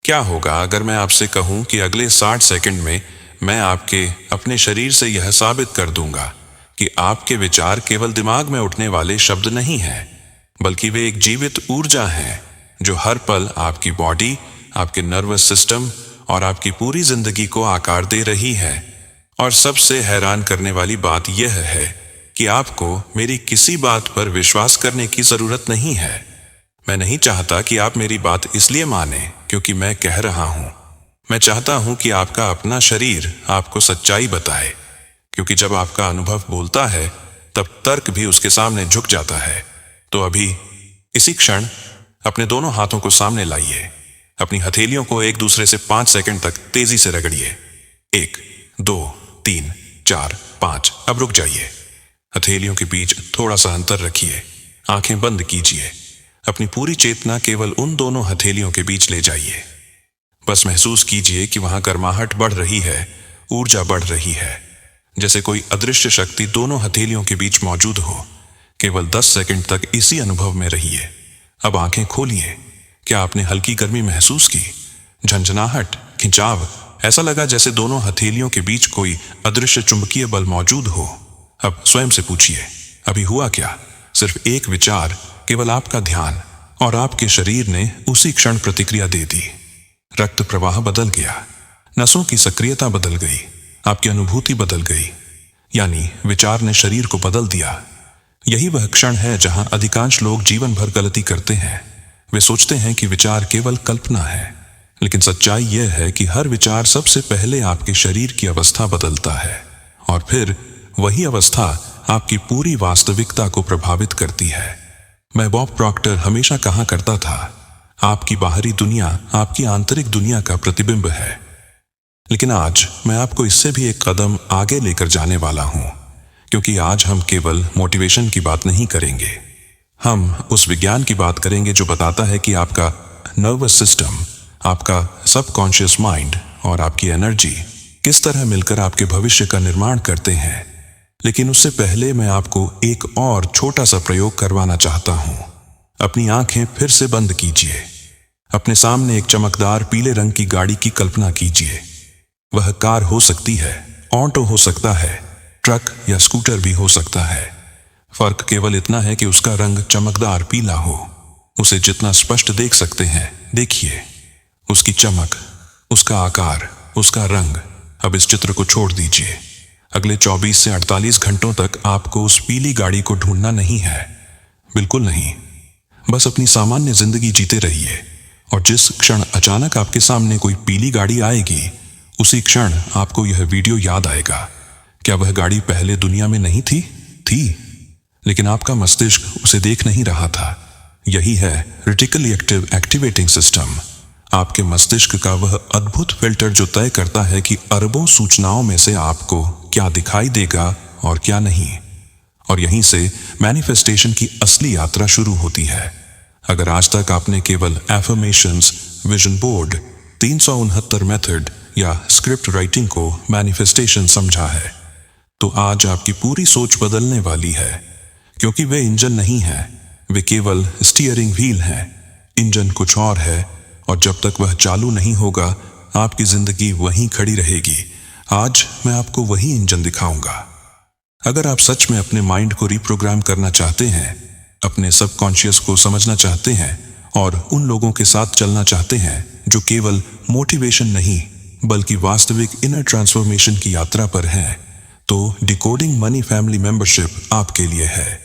क्या होगा अगर मैं आपसे कहूं कि अगले 60 सेकंड में मैं आपके अपने शरीर से यह साबित कर दूंगा कि आपके विचार केवल दिमाग में उठने वाले शब्द नहीं हैं, बल्कि वे एक जीवित ऊर्जा हैं जो हर पल आपकी बॉडी, आपके नर्वस सिस्टम और आपकी पूरी जिंदगी को आकार दे रही है। और सबसे हैरान करने वाली बात यह है कि आपको मेरी किसी बात पर विश्वास करने की जरूरत नहीं है। मैं नहीं चाहता कि आप मेरी बात इसलिए माने क्योंकि मैं कह रहा हूं। मैं चाहता हूं कि आपका अपना शरीर आपको सच्चाई बताए, क्योंकि जब आपका अनुभव बोलता है तब तर्क भी उसके सामने झुक जाता है। तो अभी इसी क्षण अपने दोनों हाथों को सामने लाइए। अपनी हथेलियों को एक दूसरे से 5 सेकंड तक तेजी से रगड़िए। 1, 2, 3, 4, 5। अब रुक जाइए। हथेलियों के बीच थोड़ा सा अंतर रखिए। आंखें बंद कीजिए। अपनी पूरी चेतना केवल उन दोनों हथेलियों के बीच ले जाइए। बस महसूस कीजिए कि वहां गर्माहट बढ़ रही है, ऊर्जा बढ़ रही है, जैसे कोई अदृश्य शक्ति दोनों हथेलियों के बीच मौजूद हो। केवल 10 सेकंड तक इसी अनुभव में रहिए। अब आंखें खोलिए। क्या आपने हल्की गर्मी महसूस की? झंझनाहट, खिंचाव? ऐसा लगा जैसे दोनों हथेलियों के बीच कोई अदृश्य चुंबकीय बल मौजूद हो। अब स्वयं से पूछिए, अभी हुआ क्या? सिर्फ एक विचार, केवल आपका ध्यान, और आपके शरीर ने उसी क्षण प्रतिक्रिया दे दी। रक्त प्रवाह बदल गया, नसों की सक्रियता बदल गई, आपकी अनुभूति बदल गई, यानी विचार ने शरीर को बदल दिया। यही वह क्षण है जहां अधिकांश लोग जीवन भर गलती करते हैं। वे सोचते हैं कि विचार केवल कल्पना है, लेकिन सच्चाई यह है कि हर विचार सबसे पहले आपके शरीर की अवस्था बदलता है, और फिर वही अवस्था आपकी पूरी वास्तविकता को प्रभावित करती है। मैं बॉब प्रॉक्टर हमेशा कहा करता था, आपकी बाहरी दुनिया आपकी आंतरिक दुनिया का प्रतिबिंब है। लेकिन आज मैं आपको इससे भी एक कदम आगे लेकर जाने वाला हूं, क्योंकि आज हम केवल मोटिवेशन की बात नहीं करेंगे। हम उस विज्ञान की बात करेंगे जो बताता है कि आपका नर्वस सिस्टम, आपका सबकॉन्शियस माइंड और आपकी एनर्जी किस तरह मिलकर आपके भविष्य का निर्माण करते हैं। लेकिन उससे पहले मैं आपको एक और छोटा सा प्रयोग करवाना चाहता हूं। अपनी आंखें फिर से बंद कीजिए। अपने सामने एक चमकदार पीले रंग की गाड़ी की कल्पना कीजिए। वह कार हो सकती है, ऑटो हो सकता है, ट्रक या स्कूटर भी हो सकता है। फर्क केवल इतना है कि उसका रंग चमकदार पीला हो। उसे जितना स्पष्ट देख सकते हैं देखिए। उसकी चमक, उसका आकार, उसका रंग। अब इस चित्र को छोड़ दीजिए। अगले 24 से 48 घंटों तक आपको उस पीली गाड़ी को ढूंढना नहीं है, बिल्कुल नहीं। बस अपनी सामान्य जिंदगी जीते रहिए, और जिस क्षण अचानक आपके सामने कोई पीली गाड़ी आएगी, उसी क्षण आपको यह वीडियो याद आएगा। क्या वह गाड़ी पहले दुनिया में नहीं थी? थी, लेकिन आपका मस्तिष्क उसे देख नहीं रहा था। यही है रेटिकली एक्टिव एक्टिवेटिंग सिस्टम, आपके मस्तिष्क का वह अद्भुत फिल्टर जो तय करता है कि अरबों सूचनाओं में से आपको क्या दिखाई देगा और क्या नहीं। और यहीं से मैनिफेस्टेशन की असली यात्रा शुरू होती है। अगर आज तक आपने केवल एफर्मेशंस, विजन बोर्ड, 369 मेथड या स्क्रिप्ट राइटिंग को मैनिफेस्टेशन समझा है, तो आज आपकी पूरी सोच बदलने वाली है। क्योंकि वे इंजन नहीं है, वे केवल स्टीयरिंग व्हील हैं। इंजन कुछ और है, और जब तक वह चालू नहीं होगा आपकी जिंदगी वहीं खड़ी रहेगी। आज मैं आपको वही इंजन दिखाऊंगा। अगर आप सच में अपने माइंड को रिप्रोग्राम करना चाहते हैं, अपने सबकॉन्शियस को समझना चाहते हैं, और उन लोगों के साथ चलना चाहते हैं जो केवल मोटिवेशन नहीं बल्कि वास्तविक इनर ट्रांसफॉर्मेशन की यात्रा पर हैं, तो डिकोडिंग मनी फैमिली मेंबरशिप आपके लिए है।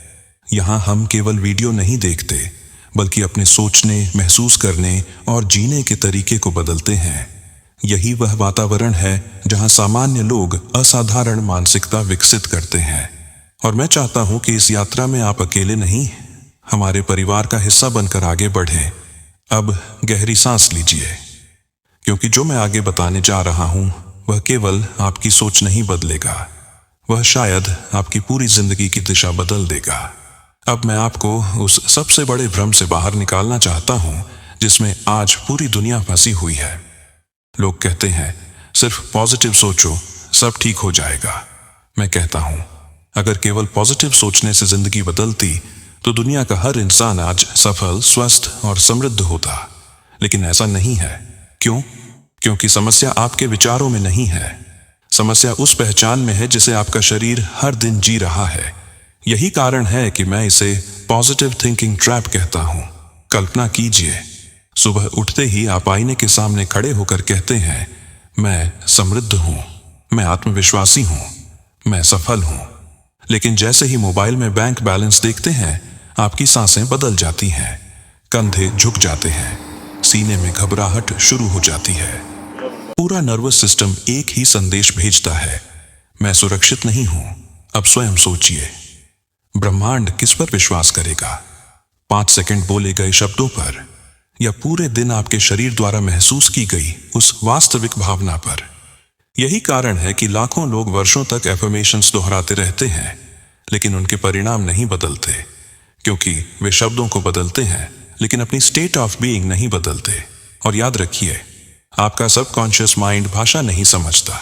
यहाँ हम केवल वीडियो नहीं देखते, बल्कि अपने सोचने, महसूस करने और जीने के तरीके को बदलते हैं। यही वह वातावरण है जहाँ सामान्य लोग असाधारण मानसिकता विकसित करते हैं। और मैं चाहता हूँ कि इस यात्रा में आप अकेले नहीं, हमारे परिवार का हिस्सा बनकर आगे बढ़ें। अब गहरी सांस लीजिए, क्योंकि जो मैं आगे बताने जा रहा हूँ वह केवल आपकी सोच नहीं बदलेगा, वह शायद आपकी पूरी जिंदगी की दिशा बदल देगा। अब मैं आपको उस सबसे बड़े भ्रम से बाहर निकालना चाहता हूं जिसमें आज पूरी दुनिया फंसी हुई है। लोग कहते हैं सिर्फ पॉजिटिव सोचो, सब ठीक हो जाएगा। मैं कहता हूं अगर केवल पॉजिटिव सोचने से जिंदगी बदलती तो दुनिया का हर इंसान आज सफल, स्वस्थ और समृद्ध होता। लेकिन ऐसा नहीं है, क्यों? क्योंकि समस्या आपके विचारों में नहीं है। समस्या उस पहचान में है जिसे आपका शरीर हर दिन जी रहा है। यही कारण है कि मैं इसे पॉजिटिव थिंकिंग ट्रैप कहता हूं। कल्पना कीजिए, सुबह उठते ही आप आईने के सामने खड़े होकर कहते हैं, मैं समृद्ध हूं, मैं आत्मविश्वासी हूं, मैं सफल हूं। लेकिन जैसे ही मोबाइल में बैंक बैलेंस देखते हैं, आपकी सांसें बदल जाती हैं, कंधे झुक जाते हैं, सीने में घबराहट शुरू हो जाती है। पूरा नर्वस सिस्टम एक ही संदेश भेजता है, मैं सुरक्षित नहीं हूं। अब स्वयं सोचिए, ब्रह्मांड किस पर विश्वास करेगा? 5 सेकंड बोले गए शब्दों पर, या पूरे दिन आपके शरीर द्वारा महसूस की गई उस वास्तविक भावना पर? यही कारण है कि लाखों लोग वर्षों तक एफर्मेशंस दोहराते रहते हैं, लेकिन उनके परिणाम नहीं बदलते, क्योंकि वे शब्दों को बदलते हैं लेकिन अपनी स्टेट ऑफ बीइंग नहीं बदलते। और याद रखिए, आपका सबकॉन्शियस माइंड भाषा नहीं समझता,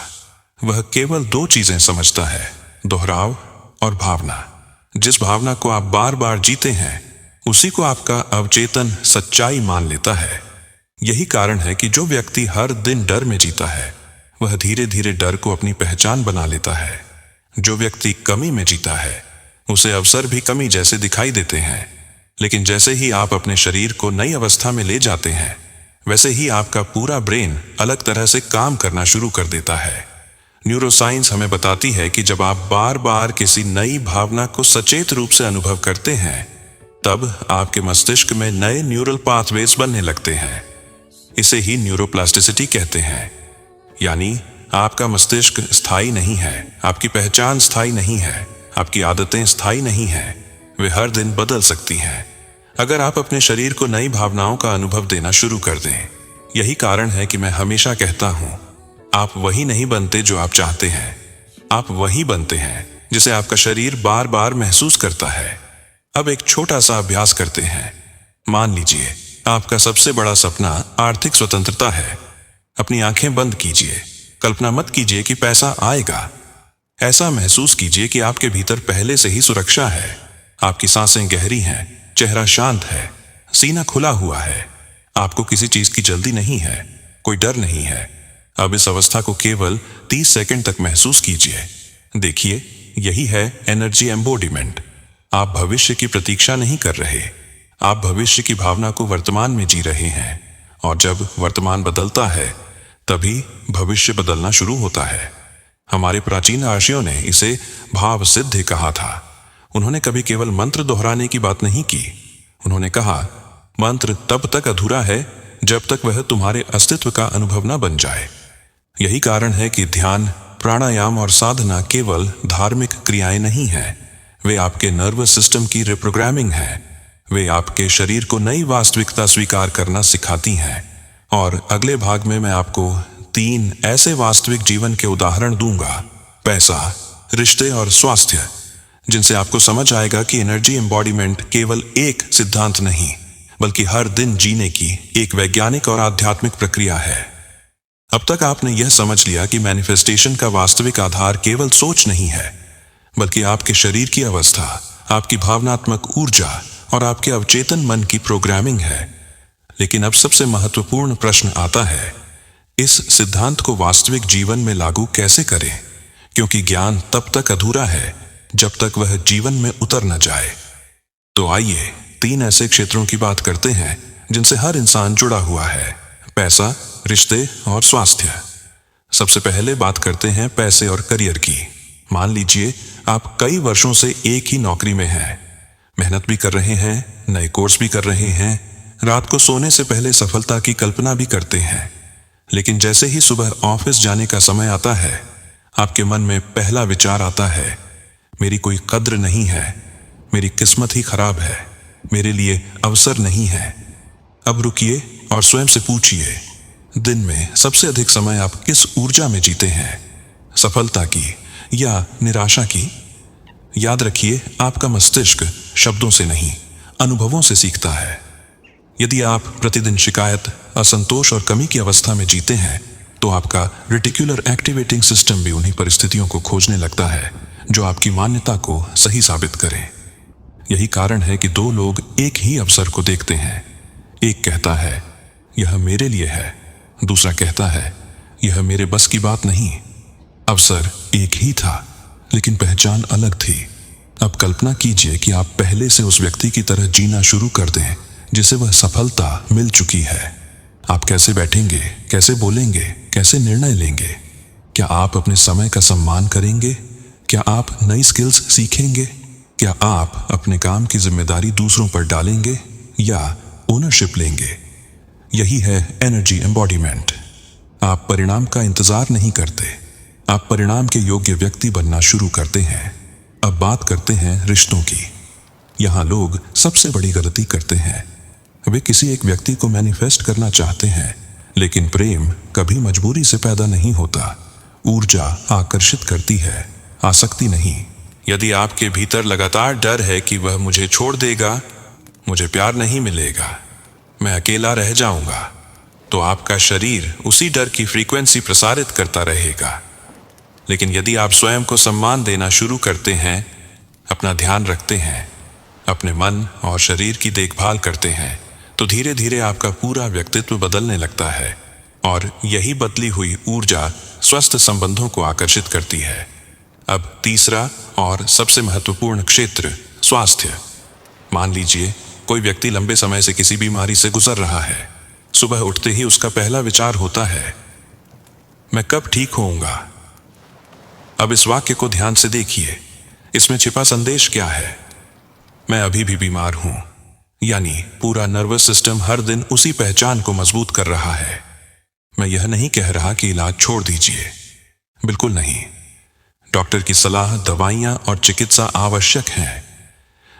वह केवल 2 चीजें समझता है, दोहराव और भावना। जिस भावना को आप बार बार जीते हैं, उसी को आपका अवचेतन सच्चाई मान लेता है। यही कारण है कि जो व्यक्ति हर दिन डर में जीता है, वह धीरे धीरे डर को अपनी पहचान बना लेता है। जो व्यक्ति कमी में जीता है, उसे अवसर भी कमी जैसे दिखाई देते हैं। लेकिन जैसे ही आप अपने शरीर को नई अवस्था में ले जाते हैं, वैसे ही आपका पूरा ब्रेन अलग तरह से काम करना शुरू कर देता है। न्यूरोसाइंस हमें बताती है कि जब आप बार बार किसी नई भावना को सचेत रूप से अनुभव करते हैं, तब आपके मस्तिष्क में नए न्यूरल पाथवेज बनने लगते हैं। इसे ही न्यूरोप्लास्टिसिटी कहते हैं। यानी आपका मस्तिष्क स्थायी नहीं है, आपकी पहचान स्थायी नहीं है, आपकी आदतें स्थायी नहीं हैं, वे हर दिन बदल सकती हैं अगर आप अपने शरीर को नई भावनाओं का अनुभव देना शुरू कर दें। यही कारण है कि मैं हमेशा कहता हूं, आप वही नहीं बनते जो आप चाहते हैं, आप वही बनते हैं जिसे आपका शरीर बार बार महसूस करता है। अब एक छोटा सा अभ्यास करते हैं। मान लीजिए आपका सबसे बड़ा सपना आर्थिक स्वतंत्रता है। अपनी आंखें बंद कीजिए, कल्पना मत कीजिए कि पैसा आएगा। ऐसा महसूस कीजिए कि आपके भीतर पहले से ही सुरक्षा है। आपकी सांसें गहरी हैं, चेहरा शांत है, सीना खुला हुआ है। आपको किसी चीज की जल्दी नहीं है, कोई डर नहीं है। अब इस अवस्था को केवल 30 सेकंड तक महसूस कीजिए। देखिए, यही है एनर्जी एम्बोडिमेंट। आप भविष्य की प्रतीक्षा नहीं कर रहे, आप भविष्य की भावना को वर्तमान में जी रहे हैं। और जब वर्तमान बदलता है, तभी भविष्य बदलना शुरू होता है। हमारे प्राचीन ऋषियों ने इसे भाव सिद्धि कहा था। उन्होंने कभी केवल मंत्र दोहराने की बात नहीं की। उन्होंने कहा, मंत्र तब तक अधूरा है जब तक वह तुम्हारे अस्तित्व का अनुभव न बन जाए। यही कारण है कि ध्यान, प्राणायाम और साधना केवल धार्मिक क्रियाएं नहीं हैं, वे आपके नर्वस सिस्टम की रिप्रोग्रामिंग है। वे आपके शरीर को नई वास्तविकता स्वीकार करना सिखाती हैं। और अगले भाग में मैं आपको 3 ऐसे वास्तविक जीवन के उदाहरण दूंगा, पैसा, रिश्ते और स्वास्थ्य, जिनसे आपको समझ आएगा कि एनर्जी एम्बॉडीमेंट केवल एक सिद्धांत नहीं, बल्कि हर दिन जीने की एक वैज्ञानिक और आध्यात्मिक प्रक्रिया है। अब तक आपने यह समझ लिया कि मैनिफेस्टेशन का वास्तविक आधार केवल सोच नहीं है, बल्कि आपके शरीर की अवस्था, आपकी भावनात्मक ऊर्जा और आपके अवचेतन मन की प्रोग्रामिंग है। लेकिन अब सबसे महत्वपूर्ण प्रश्न आता है, इस सिद्धांत को वास्तविक जीवन में लागू कैसे करें? क्योंकि ज्ञान तब तक अधूरा है जब तक वह जीवन में उतर न जाए। तो आइए 3 ऐसे क्षेत्रों की बात करते हैं जिनसे हर इंसान जुड़ा हुआ है, पैसा, रिश्ते और स्वास्थ्य। सबसे पहले बात करते हैं पैसे और करियर की। मान लीजिए आप कई वर्षों से एक ही नौकरी में हैं, मेहनत भी कर रहे हैं, नए कोर्स भी कर रहे हैं, रात को सोने से पहले सफलता की कल्पना भी करते हैं। लेकिन जैसे ही सुबह ऑफिस जाने का समय आता है, आपके मन में पहला विचार आता है, मेरी कोई कद्र नहीं है, मेरी किस्मत ही खराब है, मेरे लिए अवसर नहीं है। अब रुकिए और स्वयं से पूछिए, दिन में सबसे अधिक समय आप किस ऊर्जा में जीते हैं, सफलता की या निराशा की? याद रखिए, आपका मस्तिष्क शब्दों से नहीं, अनुभवों से सीखता है। यदि आप प्रतिदिन शिकायत, असंतोष और कमी की अवस्था में जीते हैं, तो आपका रेटिकुलर एक्टिवेटिंग सिस्टम भी उन्हीं परिस्थितियों को खोजने लगता है जो आपकी मान्यता को सही साबित करें। यही कारण है कि 2 लोग एक ही अवसर को देखते हैं। एक कहता है, यह मेरे लिए है, दूसरा कहता है, यह मेरे बस की बात नहीं। अवसर एक ही था, लेकिन पहचान अलग थी। अब कल्पना कीजिए कि आप पहले से उस व्यक्ति की तरह जीना शुरू कर दें जिसे वह सफलता मिल चुकी है। आप कैसे बैठेंगे, कैसे बोलेंगे, कैसे निर्णय लेंगे? क्या आप अपने समय का सम्मान करेंगे? क्या आप नई स्किल्स सीखेंगे? क्या आप अपने काम की जिम्मेदारी दूसरों पर डालेंगे या ओनरशिप लेंगे? यही है एनर्जी एम्बॉडीमेंट। आप परिणाम का इंतजार नहीं करते, आप परिणाम के योग्य व्यक्ति बनना शुरू करते हैं। अब बात करते हैं रिश्तों की। यहाँ लोग सबसे बड़ी गलती करते हैं। वे किसी एक व्यक्ति को मैनिफेस्ट करना चाहते हैं, लेकिन प्रेम कभी मजबूरी से पैदा नहीं होता। ऊर्जा आकर्षित करती है, आसक्ति नहीं। यदि आपके भीतर लगातार डर है कि वह मुझे छोड़ देगा, मुझे प्यार नहीं मिलेगा, मैं अकेला रह जाऊंगा, तो आपका शरीर उसी डर की फ्रीक्वेंसी प्रसारित करता रहेगा। लेकिन यदि आप स्वयं को सम्मान देना शुरू करते हैं, अपना ध्यान रखते हैं, अपने मन और शरीर की देखभाल करते हैं, तो धीरे धीरे आपका पूरा व्यक्तित्व बदलने लगता है। और यही बदली हुई ऊर्जा स्वस्थ संबंधों को आकर्षित करती है। अब तीसरा और सबसे महत्वपूर्ण क्षेत्र, स्वास्थ्य। मान लीजिए कोई व्यक्ति लंबे समय से किसी बीमारी से गुजर रहा है। सुबह उठते ही उसका पहला विचार होता है, मैं कब ठीक होऊंगा। अब इस वाक्य को ध्यान से देखिए, इसमें छिपा संदेश क्या है? मैं अभी भी बीमार हूं। यानी पूरा नर्वस सिस्टम हर दिन उसी पहचान को मजबूत कर रहा है। मैं यह नहीं कह रहा कि इलाज छोड़ दीजिए, बिल्कुल नहीं। डॉक्टर की सलाह, दवाइयां और चिकित्सा आवश्यक हैं,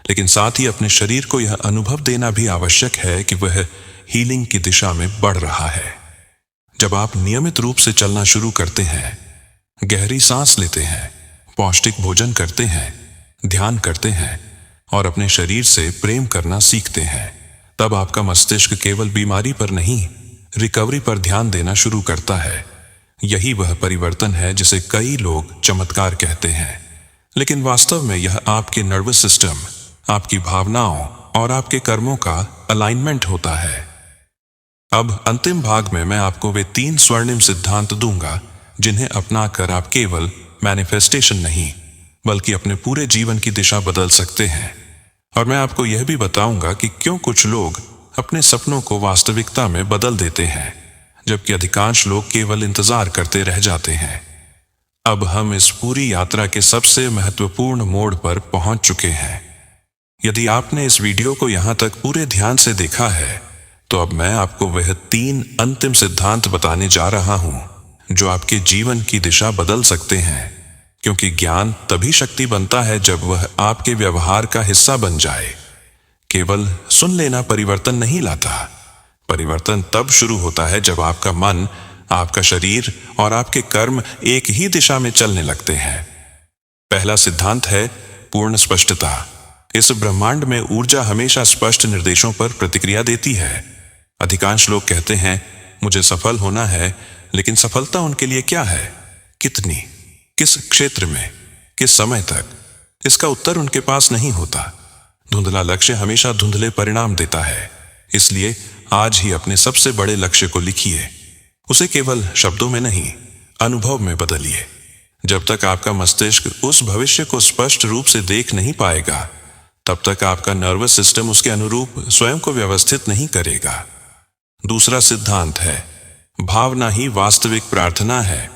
लेकिन साथ ही अपने शरीर को यह अनुभव देना भी आवश्यक है कि वह हीलिंग की दिशा में बढ़ रहा है। जब आप नियमित रूप से चलना शुरू करते हैं, गहरी सांस लेते हैं, पौष्टिक भोजन करते हैं, ध्यान करते हैं और अपने शरीर से प्रेम करना सीखते हैं, तब आपका मस्तिष्क केवल बीमारी पर नहीं, रिकवरी पर ध्यान देना शुरू करता है। यही वह परिवर्तन है जिसे कई लोग चमत्कार कहते हैं, लेकिन वास्तव में यह आपके नर्वस सिस्टम, आपकी भावनाओं और आपके कर्मों का अलाइनमेंट होता है। अब अंतिम भाग में मैं आपको वे 3 स्वर्णिम सिद्धांत दूंगा जिन्हें अपनाकर आप केवल मैनिफेस्टेशन नहीं, बल्कि अपने पूरे जीवन की दिशा बदल सकते हैं। और मैं आपको यह भी बताऊंगा कि क्यों कुछ लोग अपने सपनों को वास्तविकता में बदल देते हैं, जबकि अधिकांश लोग केवल इंतजार करते रह जाते हैं। अब हम इस पूरी यात्रा के सबसे महत्वपूर्ण मोड़ पर पहुंच चुके हैं। यदि आपने इस वीडियो को यहां तक पूरे ध्यान से देखा है, तो अब मैं आपको वह 3 अंतिम सिद्धांत बताने जा रहा हूं जो आपके जीवन की दिशा बदल सकते हैं। क्योंकि ज्ञान तभी शक्ति बनता है जब वह आपके व्यवहार का हिस्सा बन जाए। केवल सुन लेना परिवर्तन नहीं लाता। परिवर्तन तब शुरू होता है जब आपका मन, आपका शरीर और आपके कर्म एक ही दिशा में चलने लगते हैं। पहला सिद्धांत है पूर्ण स्पष्टता। इस ब्रह्मांड में ऊर्जा हमेशा स्पष्ट निर्देशों पर प्रतिक्रिया देती है। अधिकांश लोग कहते हैं, मुझे सफल होना है, लेकिन सफलता उनके लिए क्या है, कितनी, किस क्षेत्र में, किस समय तक, इसका उत्तर उनके पास नहीं होता। धुंधला लक्ष्य हमेशा धुंधले परिणाम देता है। इसलिए आज ही अपने सबसे बड़े लक्ष्य को लिखिए। उसे केवल शब्दों में नहीं, अनुभव में बदलिए। जब तक आपका मस्तिष्क उस भविष्य को स्पष्ट रूप से देख नहीं पाएगा, तब तक आपका नर्वस सिस्टम उसके अनुरूप स्वयं को व्यवस्थित नहीं करेगा। दूसरा सिद्धांत है, भावना ही वास्तविक प्रार्थना है।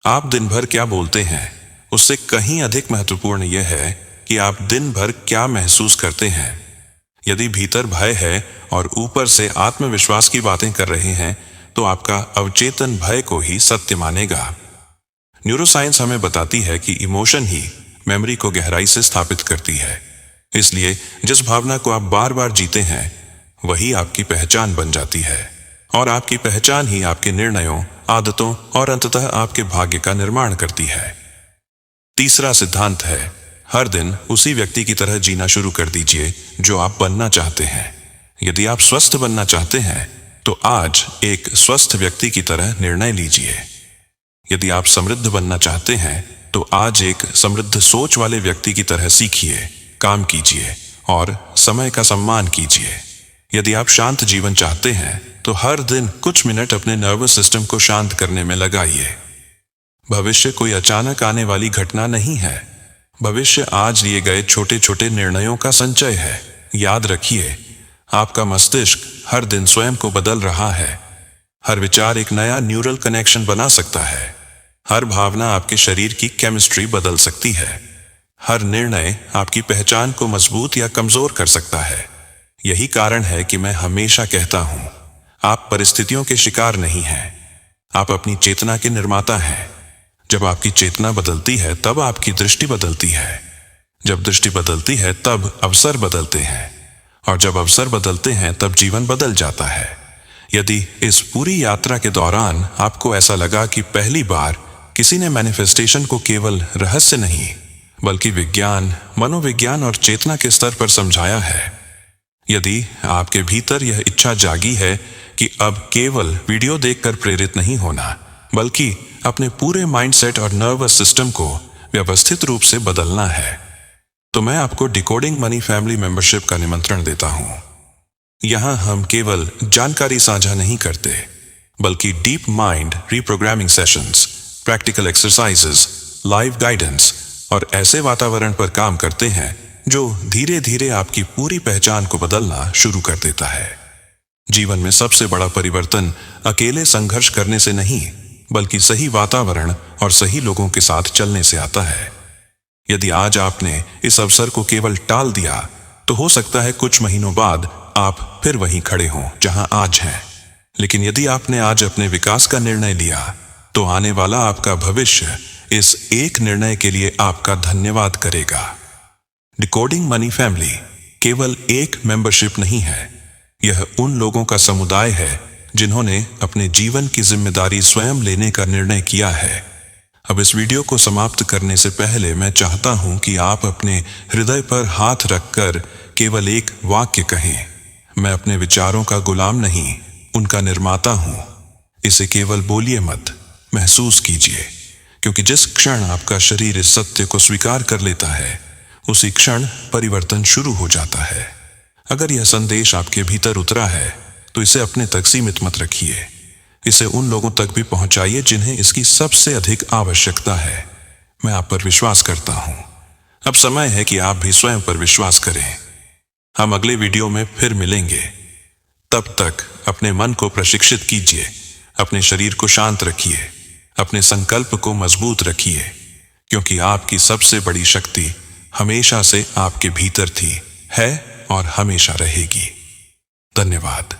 आप दिन भर क्या बोलते हैं, उससे कहीं अधिक महत्वपूर्ण यह है कि आप दिन भर क्या महसूस करते हैं। यदि भीतर भय है और ऊपर से आत्मविश्वास की बातें कर रहे हैं, तो आपका अवचेतन भय को ही सत्य मानेगा। न्यूरोसाइंस हमें बताती है कि इमोशन ही मेमोरी को गहराई से स्थापित करती है। इसलिए जिस भावना को आप बार बार जीते हैं, वही आपकी पहचान बन जाती है, और आपकी पहचान ही आपके निर्णयों, आदतों और अंततः आपके भाग्य का निर्माण करती है। तीसरा सिद्धांत है, हर दिन उसी व्यक्ति की तरह जीना शुरू कर दीजिए जो आप बनना चाहते हैं। यदि आप स्वस्थ बनना चाहते हैं, तो आज एक स्वस्थ व्यक्ति की तरह निर्णय लीजिए। यदि आप समृद्ध बनना चाहते हैं, तो आज एक समृद्ध सोच वाले व्यक्ति की तरह सीखिए, काम कीजिए और समय का सम्मान कीजिए। यदि आप शांत जीवन चाहते हैं तो हर दिन कुछ मिनट अपने नर्वस सिस्टम को शांत करने में लगाइए। भविष्य कोई अचानक आने वाली घटना नहीं है। भविष्य आज लिए गए छोटे छोटे निर्णयों का संचय है। याद रखिए, आपका मस्तिष्क हर दिन स्वयं को बदल रहा है। हर विचार एक नया न्यूरल कनेक्शन बना सकता है। हर भावना आपके शरीर की केमिस्ट्री बदल सकती है। हर निर्णय आपकी पहचान को मजबूत या कमजोर कर सकता है। यही कारण है कि मैं हमेशा कहता हूं, आप परिस्थितियों के शिकार नहीं हैं, आप अपनी चेतना के निर्माता हैं। जब आपकी चेतना बदलती है तब आपकी दृष्टि बदलती है। जब दृष्टि बदलती है तब अवसर बदलते हैं, और जब अवसर बदलते हैं तब जीवन बदल जाता है। यदि इस पूरी यात्रा के दौरान आपको ऐसा लगा कि पहली बार किसी ने मैनिफेस्टेशन को केवल रहस्य नहीं बल्कि विज्ञान, मनोविज्ञान और चेतना के स्तर पर समझाया है, यदि आपके भीतर यह इच्छा जागी है कि अब केवल वीडियो देखकर प्रेरित नहीं होना बल्कि अपने पूरे माइंडसेट और नर्वस सिस्टम को व्यवस्थित रूप से बदलना है, तो मैं आपको डिकोडिंग मनी फैमिली मेंबरशिप का निमंत्रण देता हूं। यहां हम केवल जानकारी साझा नहीं करते बल्कि deep mind reprogramming sessions, practical exercises, live guidance और ऐसे वातावरण पर काम करते हैं जो धीरे धीरे आपकी पूरी पहचान को बदलना शुरू कर देता है। जीवन में सबसे बड़ा परिवर्तन अकेले संघर्ष करने से नहीं बल्कि सही वातावरण और सही लोगों के साथ चलने से आता है। यदि आज आपने इस अवसर को केवल टाल दिया तो हो सकता है कुछ महीनों बाद आप फिर वहीं खड़े हों जहां आज हैं। लेकिन यदि आपने आज अपने विकास का निर्णय लिया तो आने वाला आपका भविष्य इस एक निर्णय के लिए आपका धन्यवाद करेगा। डिकोडिंग मनी फैमिली केवल एक मेंबरशिप नहीं है, यह उन लोगों का समुदाय है जिन्होंने अपने जीवन की जिम्मेदारी स्वयं लेने का निर्णय किया है। अब इस वीडियो को समाप्त करने से पहले मैं चाहता हूं कि आप अपने हृदय पर हाथ रखकर केवल एक वाक्य कहें, मैं अपने विचारों का गुलाम नहीं, उनका निर्माता हूं। इसे केवल बोलिए मत, महसूस कीजिए, क्योंकि जिस क्षण आपका शरीर इस सत्य को स्वीकार कर लेता है उसी क्षण परिवर्तन शुरू हो जाता है। अगर यह संदेश आपके भीतर उतरा है तो इसे अपने तक सीमित मत रखिए, इसे उन लोगों तक भी पहुंचाइए जिन्हें इसकी सबसे अधिक आवश्यकता है। मैं आप पर विश्वास करता हूं। अब समय है कि आप भी स्वयं पर विश्वास करें। हम अगले वीडियो में फिर मिलेंगे। तब तक अपने मन को प्रशिक्षित कीजिए, अपने शरीर को शांत रखिए, अपने संकल्प को मजबूत रखिए, क्योंकि आपकी सबसे बड़ी शक्ति हमेशा से आपके भीतर थी, है और हमेशा रहेगी। धन्यवाद।